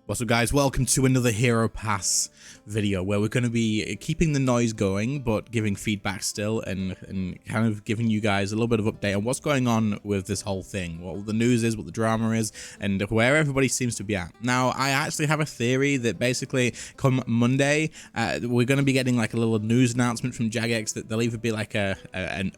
What's up, guys? Welcome to another Hero Pass video where we're going to be keeping the noise going but giving feedback still and kind of giving you guys a little bit of update on what's going on with this whole thing, what the news is, what the drama is, and where everybody seems to be at. Now, I actually have a theory that basically come Monday we're going to be getting like a little news announcement from Jagex that there'll either be like a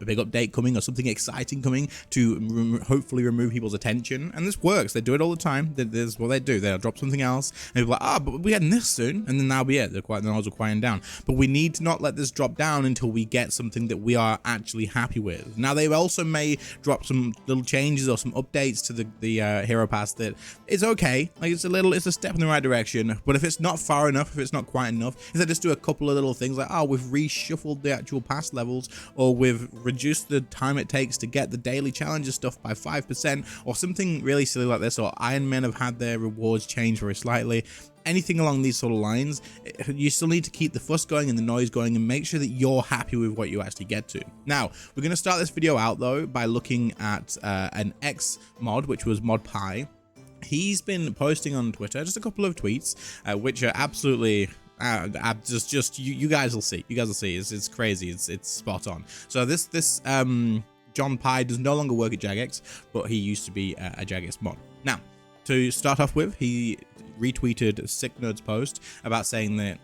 big update coming or something exciting coming to hopefully remove people's attention. And this works. They do it all the time. This is what they do. They'll drop something else and people are like, but we're getting this soon, and then that'll be it. The noise will quieten down. But we need to not let this drop down until we get something that we are actually happy with. Now, they also may drop some little changes or some updates to the Hero Pass that is okay. Like it's a step in the right direction. But if it's not far enough, if it's not quite enough, if they just do a couple of little things like, oh, we've reshuffled the actual pass levels, or we've reduced the time it takes to get the daily challenges stuff by 5%, or something really silly like this, or Iron Men have had their rewards changed very slightly. Anything along these sort of lines, you still need to keep the fuss going and the noise going and make sure that you're happy with what you actually get to. Now, we're going to start this video out though by looking at an X mod, which was Mod Pie. He's been posting on Twitter just a couple of tweets, which are absolutely you guys will see. It's crazy. It's spot on. So this John Pie does no longer work at Jagex, but he used to be a Jagex mod. Now, to start off with, he retweeted Sick Nerd's post about saying that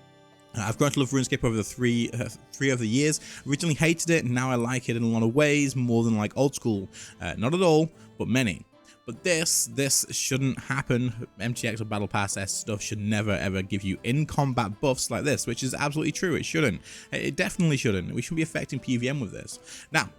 I've grown to love RuneScape over the three of the years. Originally hated it, and now I like it in a lot of ways, more than like old school. Not at all, but many. But this shouldn't happen. MTX or Battle Pass S stuff should never ever give you in-combat buffs like this, which is absolutely true. It shouldn't. It definitely shouldn't. We shouldn't be affecting PVM with this. Now,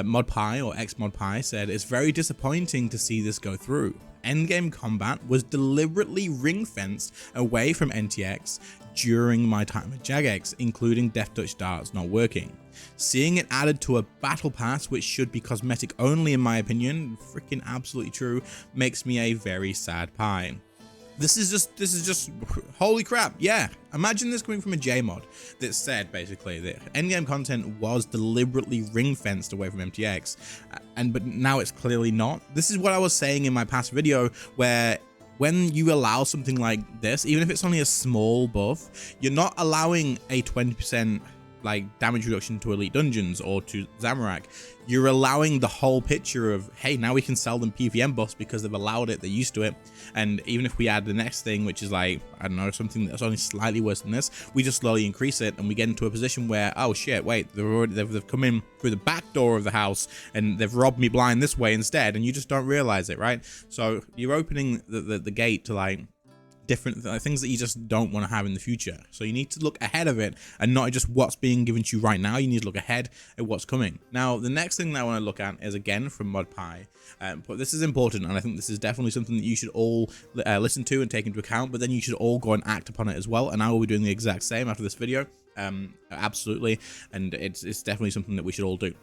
Mod Pie or X Mod Pie said it's very disappointing to see this go through. Endgame combat was deliberately ring-fenced away from NTX during my time at Jagex, including Death Touch darts not working. Seeing it added to a battle pass, which should be cosmetic only in my opinion, freaking absolutely true, makes me a very sad pie. This is just holy crap. Yeah, imagine this coming from a Jmod that said basically that endgame content was deliberately ring-fenced away from MTX, but now it's clearly not. This is what I was saying in my past video, where when you allow something like this, even if it's only a small buff, you're not allowing a 20% like damage reduction to elite dungeons or to Zamorak. You're allowing the whole picture of, hey, now we can sell them PVM buffs because they've allowed it, they're used to it. And even if we add the next thing, which is like, I don't know, something that's only slightly worse than this, we just slowly increase it and we get into a position where, oh shit, wait, they've come in through the back door of the house and they've robbed me blind this way instead, and you just don't realize it, right? So you're opening the gate to like different things that you just don't want to have in the future. So you need to look ahead of it and not just what's being given to you right now. You need to look ahead at what's coming. Now, the next thing that I want to look at is again from Mod Pie, but this is important, and I think this is definitely something that you should all listen to and take into account, but then you should all go and act upon it as well. And I will be doing the exact same after this video. Absolutely, and it's definitely something that we should all do.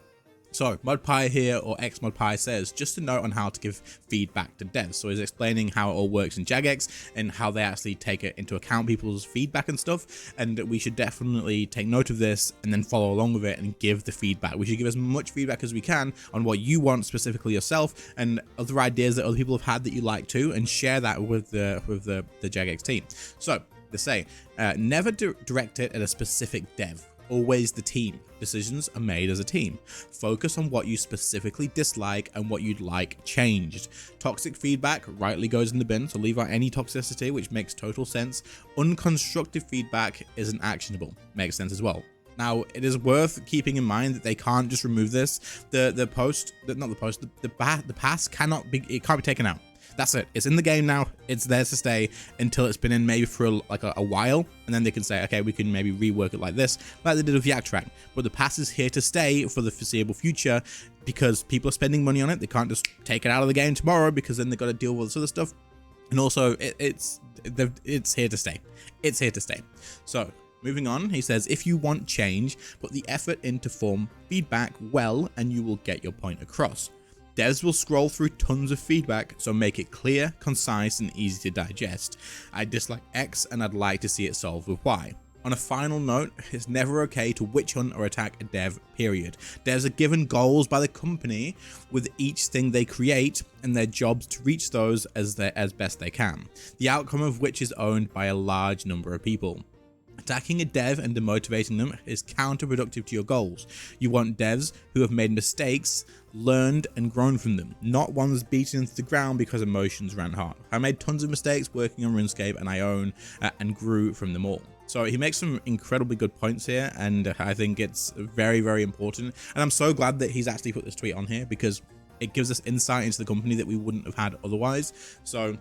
So Mod Pie here, or X Mod Pie, says just a note on how to give feedback to devs. So he's explaining how it all works in Jagex and how they actually take it into account, people's feedback and stuff, and we should definitely take note of this and then follow along with it and give the feedback. We should give as much feedback as we can on what you want specifically yourself and other ideas that other people have had that you like too, and share that with the Jagex team. So they say never direct it at a specific dev. Always the team. Decisions are made as a team. Focus on what you specifically dislike and what you'd like changed. Toxic feedback rightly goes in the bin, so leave out any toxicity, which makes total sense. Unconstructive feedback isn't actionable. Makes sense as well. Now, it is worth keeping in mind that they can't just remove this. The pass can't be taken out. That's it. It's in the game now. It's there to stay until it's been in maybe for a while, and then they can say, okay, we can maybe rework it like this, like they did with Yak Track. But the pass is here to stay for the foreseeable future because people are spending money on it. They can't just take it out of the game tomorrow because then they've got to deal with this other stuff. And also, it's here to stay. It's here to stay. So moving on, he says, if you want change, put the effort into form feedback well, and you will get your point across. Devs will scroll through tons of feedback, so make it clear, concise, and easy to digest. I dislike X and I'd like to see it solved with Y. On a final note, it's never okay to witch hunt or attack a dev, period. Devs are given goals by the company with each thing they create, and their jobs to reach those as best they can, the outcome of which is owned by a large number of people. Attacking a dev and demotivating them is counterproductive to your goals. You want devs who have made mistakes, learned and grown from them, not ones beaten into the ground because emotions ran hot. I made tons of mistakes working on RuneScape, and I own and grew from them all. So he makes some incredibly good points here, and I think it's very, very important. And I'm so glad that he's actually put this tweet on here, because it gives us insight into the company that we wouldn't have had otherwise. So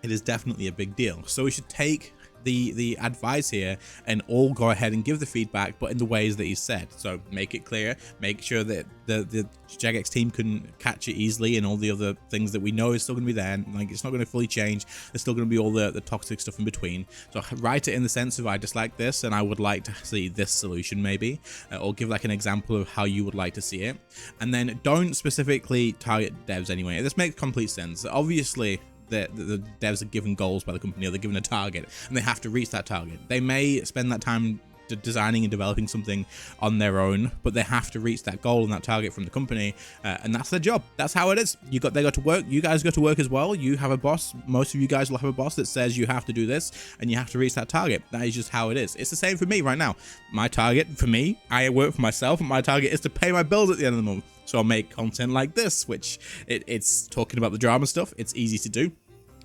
it is definitely a big deal. So we should take the advice here and all go ahead and give the feedback, but in the ways that he said. So make it clear, make sure that the Jagex team can catch it easily, and all the other things that we know is still going to be there. And like, it's not going to fully change. There's still going to be all the toxic stuff in between. So write it in the sense of, I dislike this and I would like to see this solution maybe, or give like an example of how you would like to see it. And then don't specifically target devs anyway. This makes complete sense. Obviously, the devs are given goals by the company, or they're given a target, and they have to reach that target. They may spend that time designing and developing something on their own, but they have to reach that goal and that target from the company, and that's their job. That's how it is. They go to work. You guys go to work as well. You have a boss. Most of you guys will have a boss that says you have to do this and you have to reach that target. That is just how it is. It's the same for me right now. My target for me, I work for myself, and my target is to pay my bills at the end of the month. So I'll make content like this, which it's talking about the drama stuff. It's easy to do.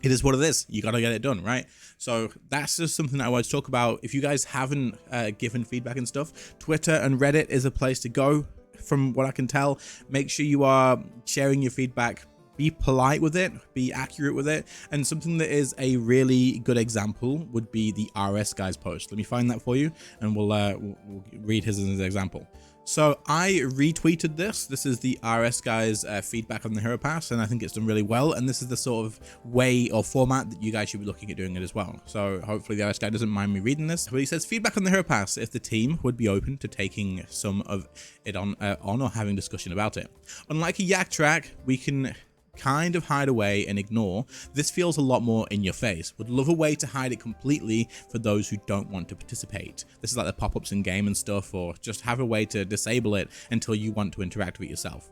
It is what it is. You got to get it done, right? So that's just something that I want to talk about. If you guys haven't given feedback and stuff, Twitter and Reddit is a place to go. From what I can tell, make sure you are sharing your feedback. Be polite with it, be accurate with it. And something that is a really good example would be the RS guy's post. Let me find that for you, and we'll read his as an example. So I retweeted this. This is the RS guy's feedback on the Hero Pass, and I think it's done really well. And this is the sort of way or format that you guys should be looking at doing it as well. So hopefully the RS guy doesn't mind me reading this. But he says, feedback on the Hero Pass, if the team would be open to taking some of it on or having discussion about it. Unlike a yak track, we can kind of hide away and ignore. This feels a lot more in your face. Would love a way to hide it completely for those who don't want to participate. This is like the pop-ups in game and stuff, or just have a way to disable it until you want to interact with it yourself.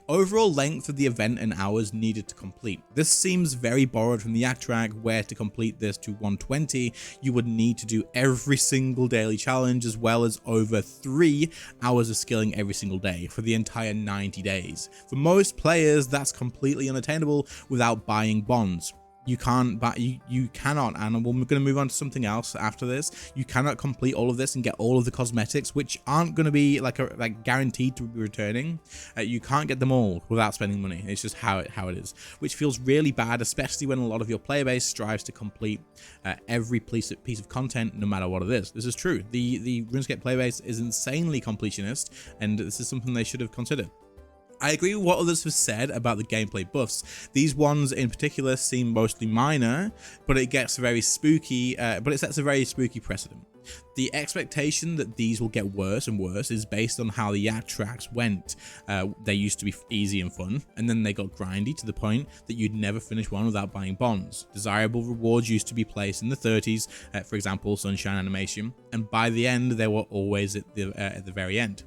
Overall length of the event and hours needed to complete. This seems very borrowed from the Yak track, where to complete this to 120, you would need to do every single daily challenge, as well as over 3 hours of skilling every single day for the entire 90 days. For most players, that's completely unattainable without buying bonds. You can't, but you cannot, and we're going to move on to something else after this. You cannot complete all of this and get all of the cosmetics, which aren't going to be like guaranteed to be returning. You can't get them all without spending money. It's just how it is, which feels really bad, especially when a lot of your player base strives to complete every piece of content, no matter what it is. This is true. The RuneScape player base is insanely completionist, and this is something they should have considered. I agree with what others have said about the gameplay buffs. These ones in particular seem mostly minor, but it gets very spooky, but it sets a very spooky precedent. The expectation that these will get worse and worse is based on how the Yak tracks went. They used to be easy and fun, and then they got grindy to the point that you'd never finish one without buying bonds. Desirable rewards used to be placed in the 30s, for example, Sunshine Animation, and by the end, they were always at the very end.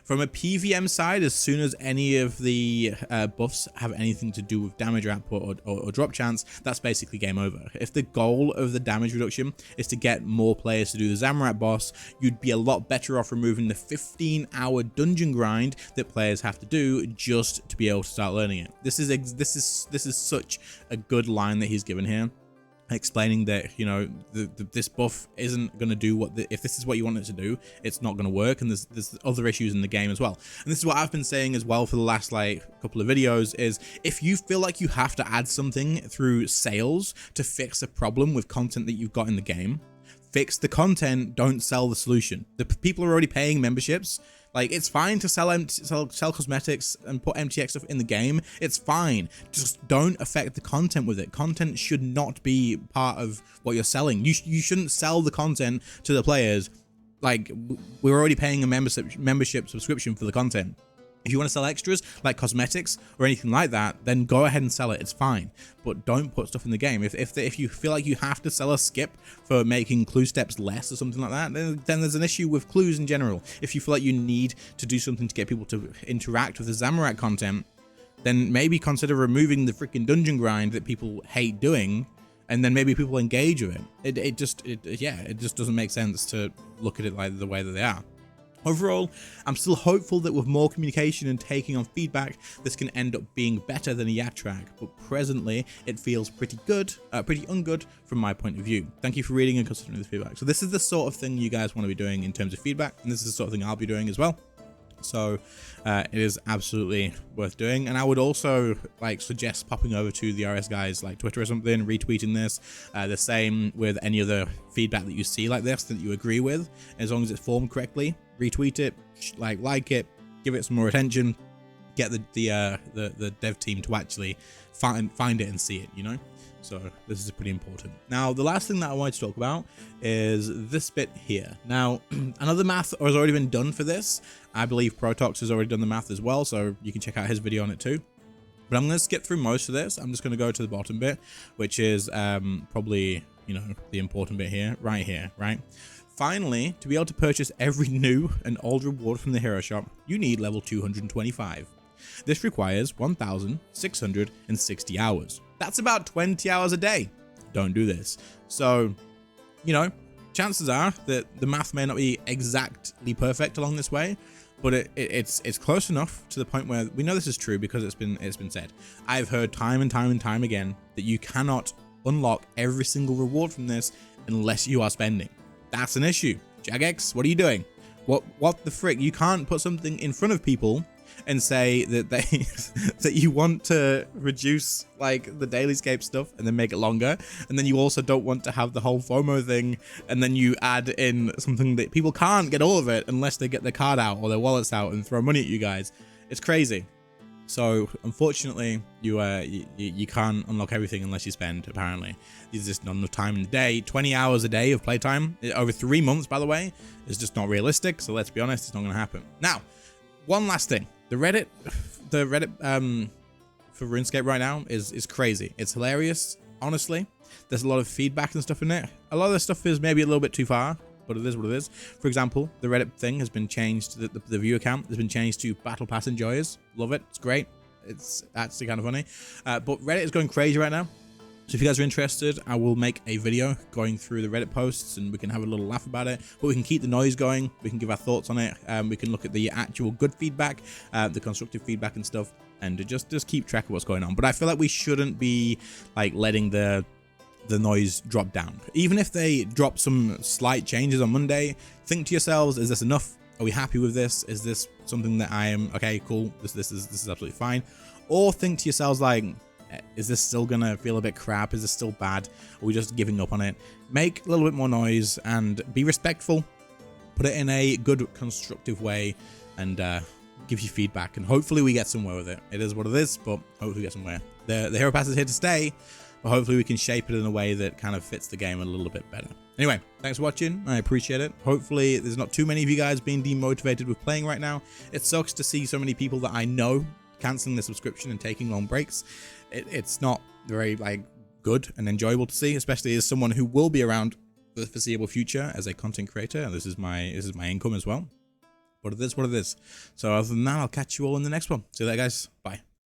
From a PVM side, as soon as any of the buffs have anything to do with damage output or drop chance, that's basically game over. If the goal of the damage reduction is to get more players to do the Zamorak boss, you'd be a lot better off removing the 15-hour dungeon grind that players have to do just to be able to start learning it. This is such a good line that he's given here, explaining that, you know, this buff isn't going to do if this is what you want it to do, it's not going to work, and there's other issues in the game as well. And this is what I've been saying as well for the last couple of videos, is if you feel like you have to add something through sales to fix a problem with content that you've got in the game, fix the content, don't sell the solution. The people are already paying memberships. Like, it's fine to sell cosmetics and put MTX stuff in the game. It's fine. Just don't affect the content with it. Content should not be part of what you're selling. You shouldn't sell the content to the players. Like, we're already paying a membership subscription for the content. If you want to sell extras like cosmetics or anything like that, then go ahead and sell it. It's fine, but don't put stuff in the game. If you feel like you have to sell a skip for making clue steps less or something like that, then there's an issue with clues in general. If you feel like you need to do something to get people to interact with the Zamorak content, then maybe consider removing the freaking dungeon grind that people hate doing, and then maybe people engage with it. It just doesn't make sense to look at it like the way that they are. Overall, I'm still hopeful that with more communication and taking on feedback, this can end up being better than a Yatrak, but presently it feels pretty ungood from my point of view. Thank you for reading and considering this feedback. So this is the sort of thing you guys want to be doing in terms of feedback, and this is the sort of thing I'll be doing as well. So it is absolutely worth doing, and I would also suggest popping over to the RS guys Twitter or something, retweeting this. The same with any other feedback that you see like this that you agree with, as long as it's formed correctly. Retweet it, like it, give it some more attention, get the dev team to actually find it and see it, you know. So this is pretty important. Now, the last thing that I wanted to talk about is this bit here. Now, another math has already been done for this. I believe Protox has already done the math as well, so you can check out his video on it too. But I'm going to skip through most of this. I'm just going to go to the bottom bit, which is probably, you know, the important bit here, right? Finally, to be able to purchase every new and old reward from the hero shop, you need level 225. This requires 1,660 hours. That's about 20 hours a day. Don't do this. So, you know, chances are that the math may not be exactly perfect along this way, but it's close enough to the point where we know this is true because it's been said. I've heard time and time again that you cannot unlock every single reward from this unless you are spending. That's an issue. Jagex, what are you doing? What the frick? You can't put something in front of people and say that that you want to reduce the dailyscape stuff and then make it longer, and then you also don't want to have the whole FOMO thing, and then you add in something that people can't get all of it unless they get their card out or their wallets out and throw money at you guys. It's crazy. So unfortunately, you can't unlock everything unless you spend, apparently. There's just not enough time in the day. 20 hours a day of playtime over 3 months, by the way, is just not realistic. So let's be honest, it's not going to happen. Now, one last thing. The Reddit for RuneScape right now is crazy. It's hilarious, honestly. There's a lot of feedback and stuff in it. A lot of the stuff is maybe a little bit too far, but it is what it is. For example, the Reddit thing has been changed. The view account has been changed to Battle Pass Enjoyers. Love it. It's great. It's actually kind of funny. But Reddit is going crazy right now. So if you guys are interested, I will make a video going through the Reddit posts and we can have a little laugh about it, but we can keep the noise going. We can give our thoughts on it. We can look at the actual good feedback, the constructive feedback and stuff, and just keep track of what's going on. But I feel like we shouldn't be letting the noise drop down. Even if they drop some slight changes on Monday, think to yourselves, is this enough? Are we happy with this? Is this something that I am okay, cool, this is absolutely fine? Or think to yourselves is this still gonna feel a bit crap? Is this still bad? Are we just giving up on it? Make a little bit more noise and be respectful. Put it in a good, constructive way, and give you feedback. And hopefully we get somewhere with it. It is what it is, but hopefully we get somewhere. The Hero Pass is here to stay, but hopefully we can shape it in a way that kind of fits the game a little bit better. Anyway, thanks for watching. I appreciate it. Hopefully there's not too many of you guys being demotivated with playing right now. It sucks to see so many people that I know canceling their subscription and taking long breaks. It's not very good and enjoyable to see, especially as someone who will be around for the foreseeable future as a content creator, and this is my income as well. But it is what it is. So other than that, I'll catch you all in the next one. See you later, guys. Bye.